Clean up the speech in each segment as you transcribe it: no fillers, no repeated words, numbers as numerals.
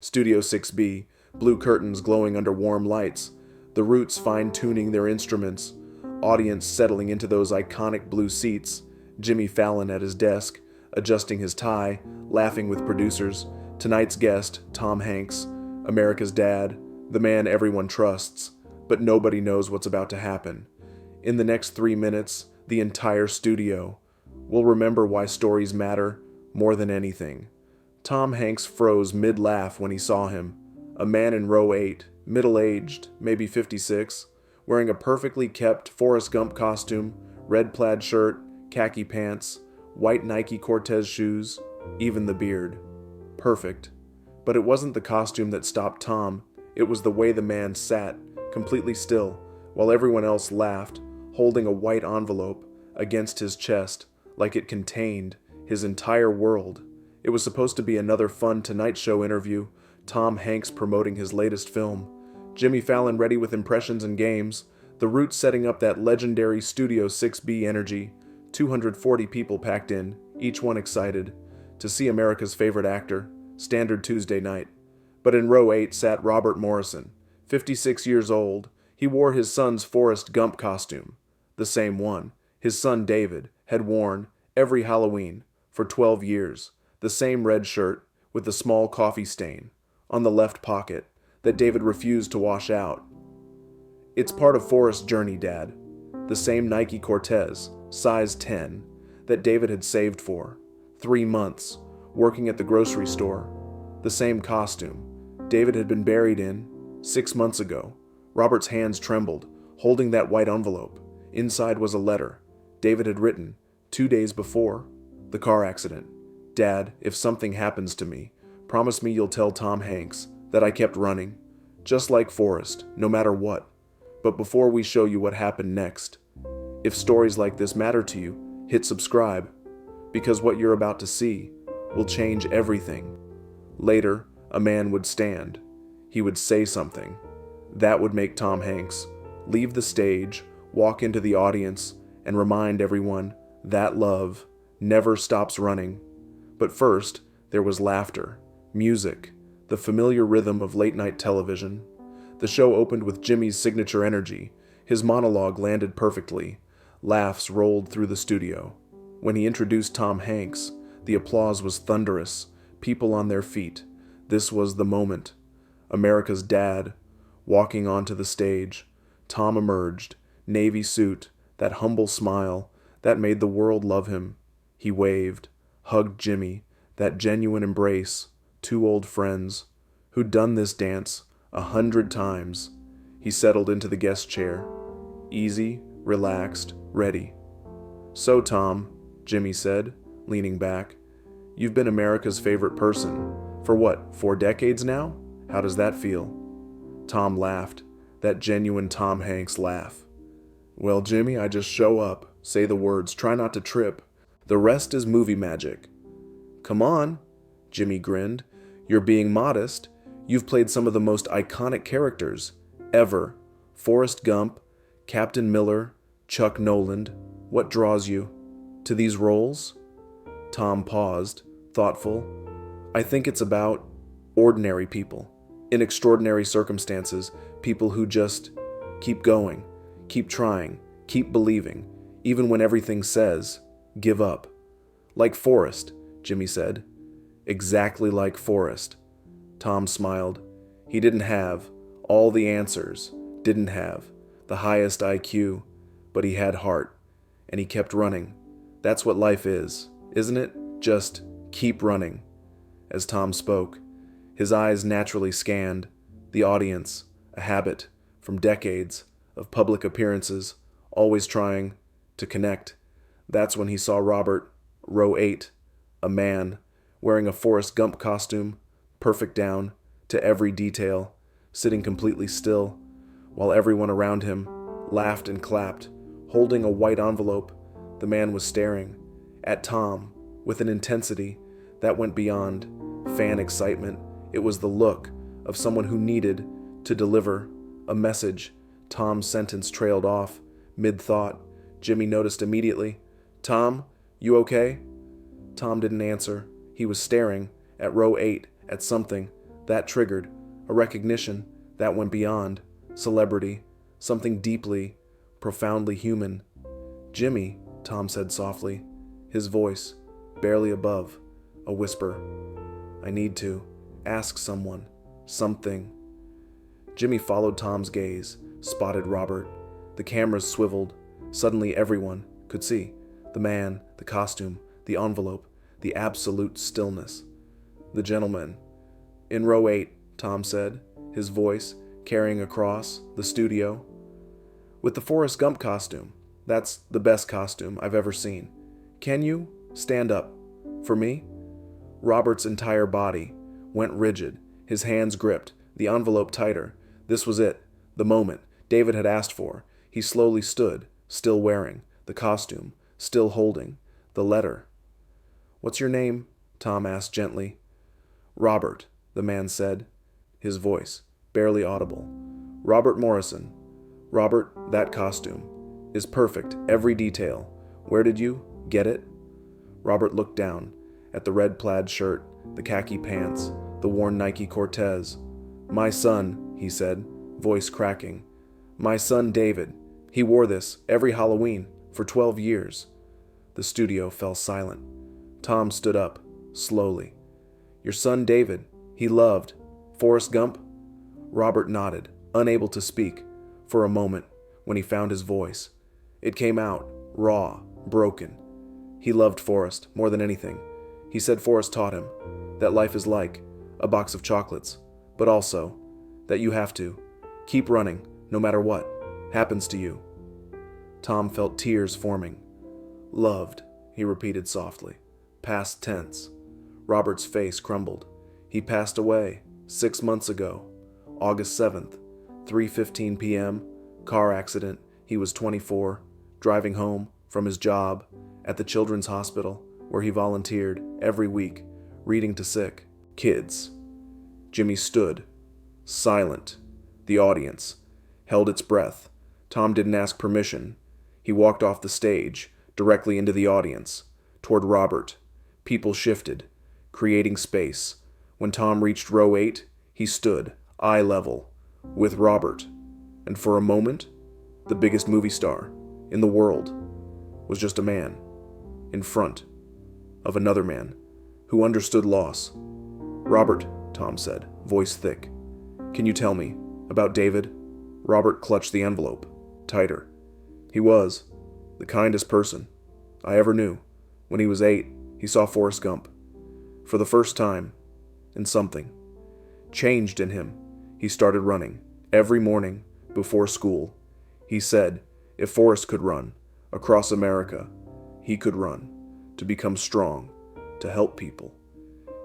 Studio 6B, blue curtains glowing under warm lights, the Roots fine-tuning their instruments, audience settling into those iconic blue seats, Jimmy Fallon at his desk, adjusting his tie, laughing with producers, tonight's guest, Tom Hanks, America's dad, the man everyone trusts, but nobody knows what's about to happen. In the next 3 minutes, the entire studio will remember why stories matter more than anything. Tom Hanks froze mid-laugh when he saw him, a man in row 8, middle-aged, maybe 56, wearing a perfectly kept Forrest Gump costume, red plaid shirt, khaki pants, white Nike Cortez shoes, even the beard. Perfect. But it wasn't the costume that stopped Tom, it was the way the man sat, completely still, while everyone else laughed, holding a white envelope against his chest like it contained his entire world. It was supposed to be another fun Tonight Show interview, Tom Hanks promoting his latest film, Jimmy Fallon ready with impressions and games, the Roots setting up that legendary Studio 6B energy, 240 people packed in, each one excited, to see America's favorite actor, standard Tuesday night. But in row 8 sat Robert Morrison, 56 years old. He wore his son's Forrest Gump costume, the same one his son David had worn every Halloween for 12 years, the same red shirt with the small coffee stain on the left pocket that David refused to wash out. It's part of Forrest's journey, Dad. The same Nike Cortez, size 10, that David had saved for 3 months, working at the grocery store. The same costume David had been buried in 6 months ago. Robert's hands trembled, holding that white envelope. Inside was a letter David had written 2 days before the car accident. Dad, if something happens to me, promise me you'll tell Tom Hanks that I kept running, just like Forrest, no matter what. But before we show you what happened next, if stories like this matter to you, hit subscribe, because what you're about to see will change everything. Later, a man would stand. He would say something. That would make Tom Hanks leave the stage, walk into the audience, and remind everyone that love never stops running. But first, there was laughter, music, the familiar rhythm of late-night television. The show opened with Jimmy's signature energy. His monologue landed perfectly. Laughs rolled through the studio. When he introduced Tom Hanks, the applause was thunderous, people on their feet. This was the moment. America's dad, walking onto the stage. Tom emerged, navy suit, that humble smile that made the world love him. He waved, hugged Jimmy, that genuine embrace, two old friends, who'd done this dance 100 times. He settled into the guest chair, easy, relaxed, ready. So, Tom, Jimmy said, leaning back, you've been America's favorite person for what, 4 decades now? How does that feel? Tom laughed, that genuine Tom Hanks laugh. Well, Jimmy, I just show up, say the words, try not to trip. The rest is movie magic. Come on, Jimmy grinned. You're being modest. You've played some of the most iconic characters ever. Forrest Gump, Captain Miller, Chuck Noland. What draws you to these roles? Tom paused, thoughtful. I think it's about ordinary people, in extraordinary circumstances, people who just keep going, keep trying, keep believing, even when everything says, give up. Like Forrest, Jimmy said. Exactly like Forrest. Tom smiled. He didn't have all the answers, didn't have the highest IQ, but he had heart, and he kept running. That's what life is, isn't it? Just keep running. As Tom spoke, his eyes naturally scanned the audience, a habit from decades of public appearances, always trying to connect. That's when he saw Robert, row 8, a man, wearing a Forrest Gump costume, perfect down to every detail, sitting completely still, while everyone around him laughed and clapped. Holding a white envelope, the man was staring at Tom with an intensity that went beyond fan excitement. It was the look of someone who needed to deliver a message. Tom's sentence trailed off, mid-thought. Jimmy noticed immediately. Tom, you okay? Tom didn't answer. He was staring at row 8, at something That triggered a recognition that went beyond celebrity, something deeply, profoundly human. "Jimmy," Tom said softly, his voice barely above a whisper. "I need to ask someone something." Jimmy followed Tom's gaze, spotted Robert. The cameras swiveled. Suddenly everyone could see the man, the costume, the envelope, the absolute stillness. "The gentleman in row 8, Tom said, his voice carrying across the studio. "With the Forrest Gump costume. That's the best costume I've ever seen. Can you stand up for me?" Robert's entire body went rigid, his hands gripped the envelope tighter. This was it, the moment David had asked for. He slowly stood, still wearing the costume, still holding the letter. "What's your name?" Tom asked gently. "Robert," the man said, his voice barely audible. "Robert Morrison. Robert, that costume is perfect, every detail. Where did you get it?" Robert looked down at the red plaid shirt, the khaki pants, the worn Nike Cortez. "My son," he said, voice cracking. "My son David. He wore this every Halloween for 12 years. The studio fell silent. Tom stood up, slowly. "Your son David, he loved Forrest Gump?" Robert nodded, unable to speak, for a moment, when he found his voice. It came out, raw, broken. He loved Forrest more than anything. He said Forrest taught him that life is like a box of chocolates, but also that you have to keep running no matter what happens to you. Tom felt tears forming. "Loved," he repeated softly. Past tense. Robert's face crumbled. "He passed away 6 months ago, August 7th, 3:15 p.m., car accident. He was 24, driving home from his job at the children's hospital where he volunteered every week, reading to sick kids." Jimmy stood, silent. The audience held its breath. Tom didn't ask permission. He walked off the stage, directly into the audience, toward Robert. People shifted, creating space. When Tom reached row 8, he stood, eye level, with Robert. And for a moment, the biggest movie star in the world was just a man in front of another man who understood loss. "Robert," Tom said, voice thick, "can you tell me about David?" Robert clutched the envelope tighter. "He was the kindest person I ever knew. When he was 8, he saw Forrest Gump. For the first time, and something changed in him. He started running every morning before school. He said if Forrest could run across America, he could run, to become strong, to help people.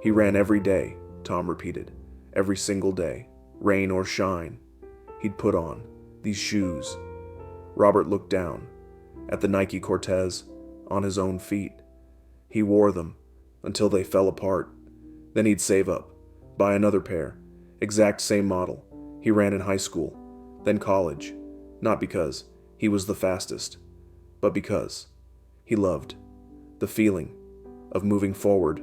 He ran every day," Tom repeated, "every single day, rain or shine. He'd put on these shoes." Robert looked down at the Nike Cortez on his own feet. He wore them until they fell apart. Then he'd save up, buy another pair, exact same model. He ran in high school, then college, not because he was the fastest, but because he loved the feeling of moving forward.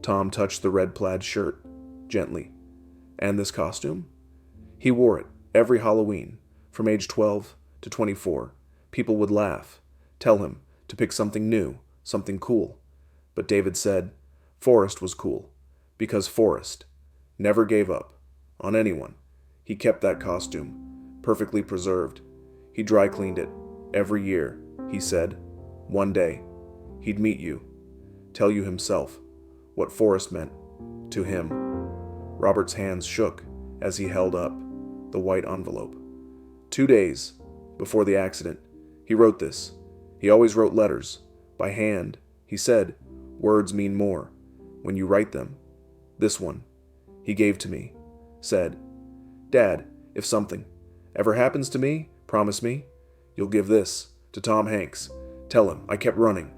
Tom touched the red plaid shirt gently. "And this costume?" "He wore it every Halloween, from age 12 to 24. People would laugh, tell him to pick something new, something cool. But David said Forrest was cool, because Forrest never gave up on anyone. He kept that costume perfectly preserved. He dry cleaned it every year, he said. One day, he'd meet you, tell you himself what Forrest meant to him." Robert's hands shook as he held up the white envelope. 2 days before the accident, he wrote this. He always wrote letters by hand. He said, "Words mean more when you write them." This one he gave to me, said, "Dad, if something ever happens to me, promise me you'll give this to Tom Hanks. Tell him I kept running."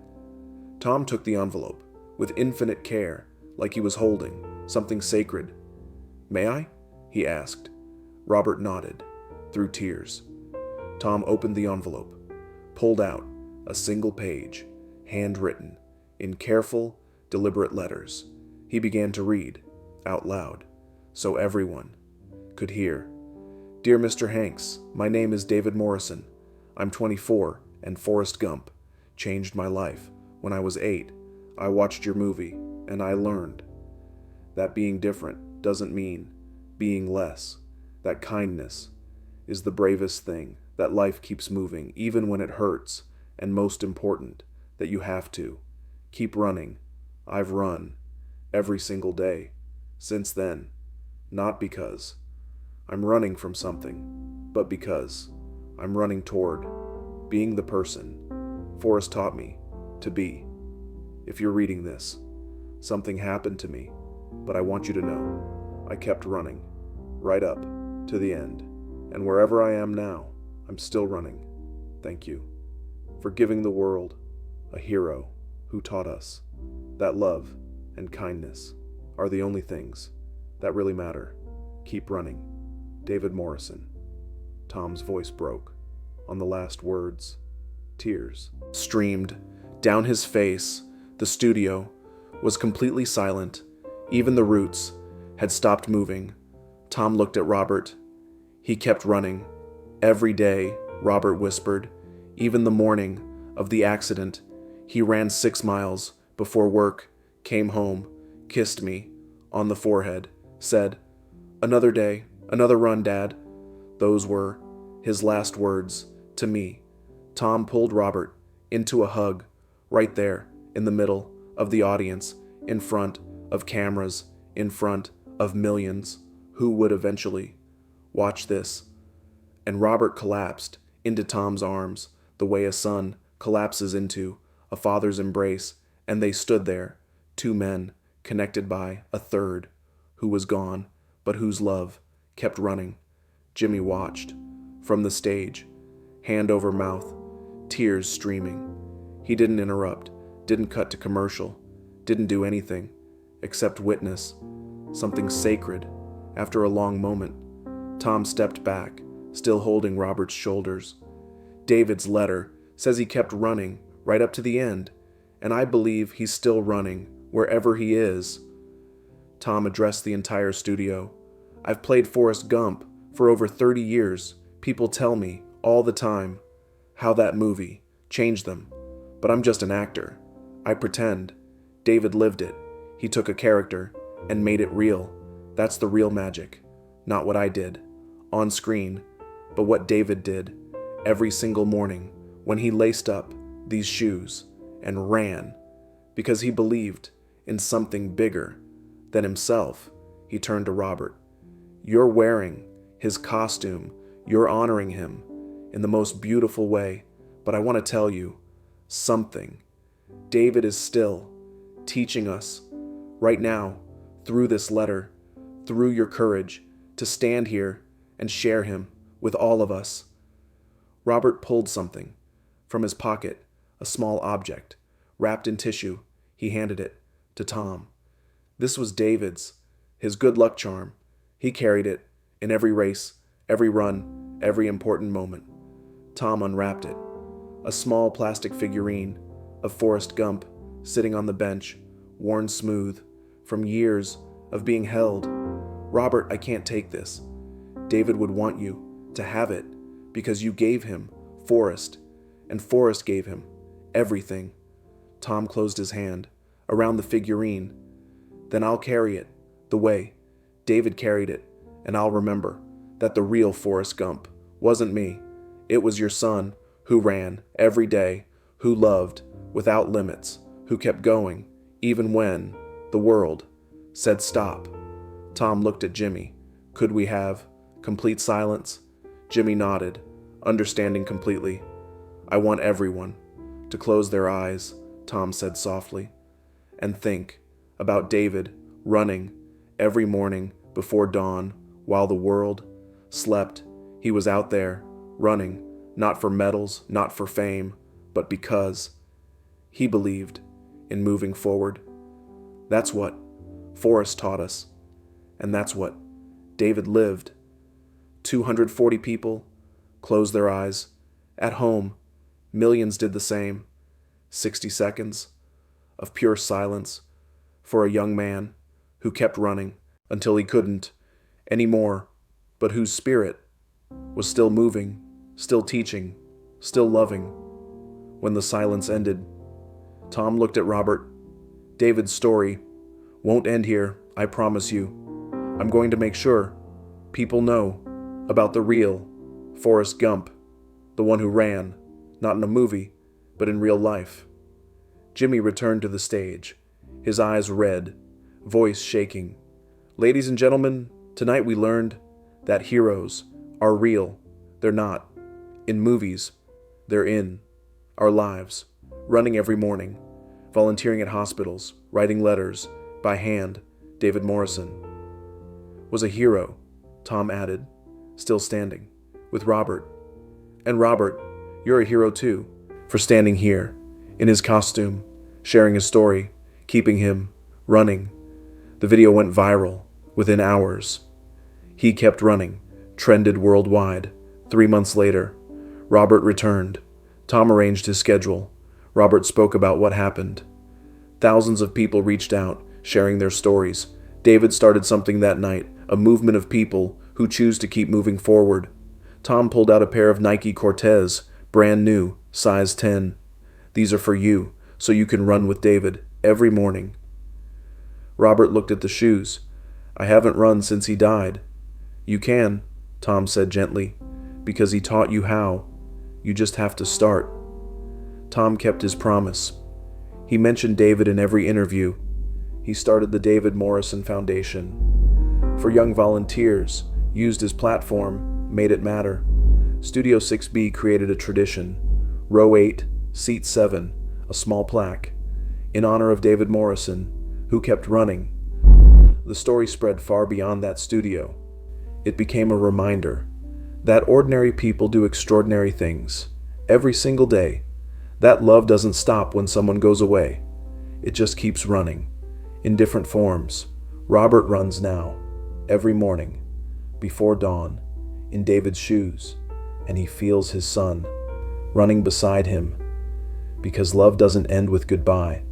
Tom took the envelope with infinite care, like he was holding something sacred. "May I?" he asked. Robert nodded, through tears. Tom opened the envelope, pulled out a single page, handwritten, in careful, deliberate letters. He began to read, out loud. so everyone could hear. Dear Mr. Hanks, my name is David Morrison. I'm 24, and Forrest Gump changed my life. When I was 8, I watched your movie, and I learned that being different doesn't mean being less, that kindness is the bravest thing, that life keeps moving, even when it hurts, and most important, that you have to. Keep running. I've run every single day since then, not because I'm running from something, but because I'm running toward being the person Forrest taught me to be. If you're reading this, something happened to me, but I want you to know I kept running right up to the end, and wherever I am now, I'm still running. Thank you for giving the world a hero who taught us that love and kindness are the only things that really matter. Keep running. David Morrison. Tom's voice broke on the last words. Tears streamed down his face. The studio was completely silent. Even the roots had stopped moving. Tom looked at Robert. He kept running. Every day, Robert whispered. Even the morning of the accident, he ran 6 miles before work, came home, kissed me on the forehead, said, "Another day, another run, Dad." Those were his last words to me. Tom pulled Robert into a hug right there in the middle of the audience, in front of cameras, in front of millions who would eventually watch this. And Robert collapsed into Tom's arms the way a son collapses into a father's embrace, and they stood there, 2 men connected by a third who was gone, but whose love kept running. Jimmy watched from the stage, hand over mouth, tears streaming. He didn't interrupt, didn't cut to commercial, didn't do anything except witness something sacred. After a long moment, Tom stepped back, still holding Robert's shoulders. David's letter says he kept running right up to the end, and I believe he's still running wherever he is. Tom addressed the entire studio. I've played Forrest Gump for over 30 years. People tell me all the time how that movie changed them, but I'm just an actor. I pretend. David lived it. He took a character and made it real. That's the real magic. Not what I did on screen, but what David did every single morning when he laced up these shoes and ran, because he believed in something bigger than himself. He turned to Robert. You're wearing his costume. You're honoring him in the most beautiful way, but I want to tell you something. David is still teaching us right now through this letter, through your courage to stand here and share him with all of us. Robert pulled something from his pocket, a small object wrapped in tissue. He handed it to Tom. This was David's, his good luck charm. He carried it in every race, every run, every important moment. Tom unwrapped it. A small plastic figurine of Forrest Gump sitting on the bench, worn smooth from years of being held. Robert, I can't take this. David would want you to have it because you gave him Forrest, and Forrest gave him everything. Tom closed his hand around the figurine. Then I'll carry it the way David carried it, and I'll remember that the real Forrest Gump wasn't me. It was your son who ran every day, who loved without limits, who kept going even when the world said stop. Tom looked at Jimmy. Could we have complete silence? Jimmy nodded, understanding completely. I want everyone to close their eyes, Tom said softly, and think about David running every morning before dawn while the world slept. He was out there running, not for medals, not for fame, but because he believed in moving forward. That's what Forrest taught us, and that's what David lived. 240 people closed their eyes. At home, millions did the same. 60 seconds of pure silence for a young man who kept running until he couldn't anymore, but whose spirit was still moving, still teaching, still loving. When the silence ended, Tom looked at Robert. David's story won't end here, I promise you. I'm going to make sure people know about the real Forrest Gump, the one who ran, not in a movie, but in real life. Jimmy returned to the stage, his eyes red, voice shaking. Ladies and gentlemen, tonight we learned that heroes are real. They're not in movies. They're in our lives, running every morning, volunteering at hospitals, writing letters by hand. David Morrison was a hero, Tom added, still standing, with Robert. And Robert, you're a hero too, for standing here, in his costume, sharing his story, keeping him running. The video went viral within hours. He kept running, trended worldwide. 3 months later, Robert returned. Tom arranged his schedule. Robert spoke about what happened. Thousands of people reached out, sharing their stories. David started something that night, a movement of people who choose to keep moving forward. Tom pulled out a pair of Nike Cortez, brand new, size 10. These are for you, so you can run with David every morning. Robert looked at the shoes. I haven't run since he died. You can, Tom said gently, because he taught you how. You just have to start. Tom kept his promise. He mentioned David in every interview. He started the David Morrison Foundation for young volunteers, used his platform, made it matter. Studio 6B created a tradition. Row 8, Seat 7, a small plaque, in honor of David Morrison, who kept running. The story spread far beyond that studio. It became a reminder that ordinary people do extraordinary things every single day. That love doesn't stop when someone goes away. It just keeps running, in different forms. Robert runs now, every morning, before dawn, in David's shoes, and he feels his son running beside him. Because love doesn't end with goodbye.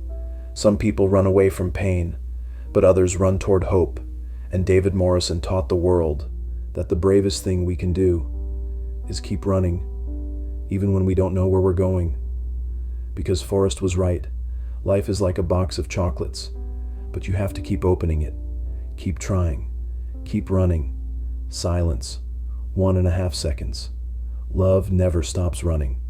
Some people run away from pain, but others run toward hope, and David Morrison taught the world that the bravest thing we can do is keep running, even when we don't know where we're going. Because Forrest was right. Life is like a box of chocolates, but you have to keep opening it. Keep trying. Keep running. Silence. 1.5 seconds. Love never stops running.